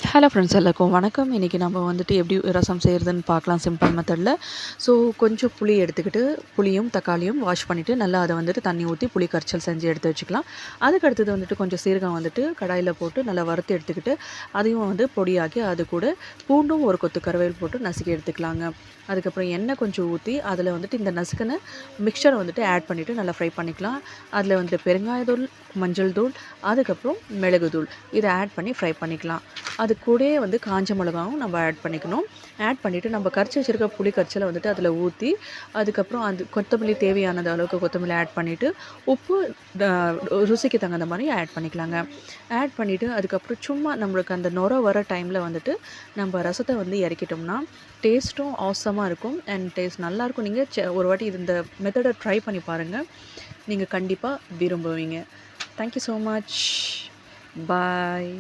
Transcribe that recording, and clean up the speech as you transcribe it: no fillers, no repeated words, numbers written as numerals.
Hello friends எல்லாருக்கும் வணக்கம். இன்றைக்கி நம்ம வந்துட்டு எப்படி ரசம் செய்கிறதுன்னு பார்க்கலாம் சிம்பிள் மெத்தடில். ஸோ கொஞ்சம் புளி எடுத்துக்கிட்டு புளியும் தக்காளியும் வாஷ் பண்ணிவிட்டு நல்லா அதை வந்துட்டு தண்ணி ஊற்றி புளி கரைச்சல் செஞ்சு எடுத்து வச்சுக்கலாம். அதுக்கு அடுத்தது வந்துட்டு கொஞ்சம் சீரகம் வந்துட்டு கடாயில் போட்டு நல்லா வறுத்து எடுத்துக்கிட்டு அதையும் வந்து பொடியாக்கி அது கூட பூண்டும் ஒரு கொத்து கருவேல் போட்டு நசுக்கி எடுத்துக்கலாங்க. அதுக்கப்புறம் எண்ணெய் கொஞ்சம் ஊற்றி அதில் வந்துட்டு இந்த நசுக்கின மிக்சரை வந்துட்டு ஆட் பண்ணிவிட்டு நல்லா ஃப்ரை பண்ணிக்கலாம். அதில் வந்துட்டு பெருங்காயத்தூள், மஞ்சள் தூள், அதுக்கப்புறம் மிளகுத்தூள் இதை ஆட் பண்ணி ஃப்ரை பண்ணிக்கலாம். அது கூடயே வந்து காஞ்ச மிளகாவும் நம்ம ஆட் பண்ணிக்கணும். ஆட் பண்ணிவிட்டு நம்ம கரைச்சி வச்சுருக்க புளி கரைச்சலை வந்துட்டு அதில் ஊற்றி அதுக்கப்புறம் அது கொத்தமல்லி தேவையானது அளவுக்கு கொத்தமல்லி ஆட் பண்ணிவிட்டு உப்பு ருசிக்கு தகுந்த மாதிரி ஆட் பண்ணிக்கலாங்க. ஆட் பண்ணிவிட்டு அதுக்கப்புறம் சும்மா நம்மளுக்கு அந்த நுரை வர டைமில் வந்துட்டு நம்ம ரசத்தை வந்து இறக்கிட்டோம்னா டேஸ்ட்டும் ஆசமாக இருக்கும் அண்ட் டேஸ்ட் நல்லாயிருக்கும். நீங்கள் ஒரு வாட்டி இந்த மெத்தடை ட்ரை பண்ணி பாருங்கள். நீங்கள் கண்டிப்பாக விரும்புவீங்க. Thank you so much. பாய்.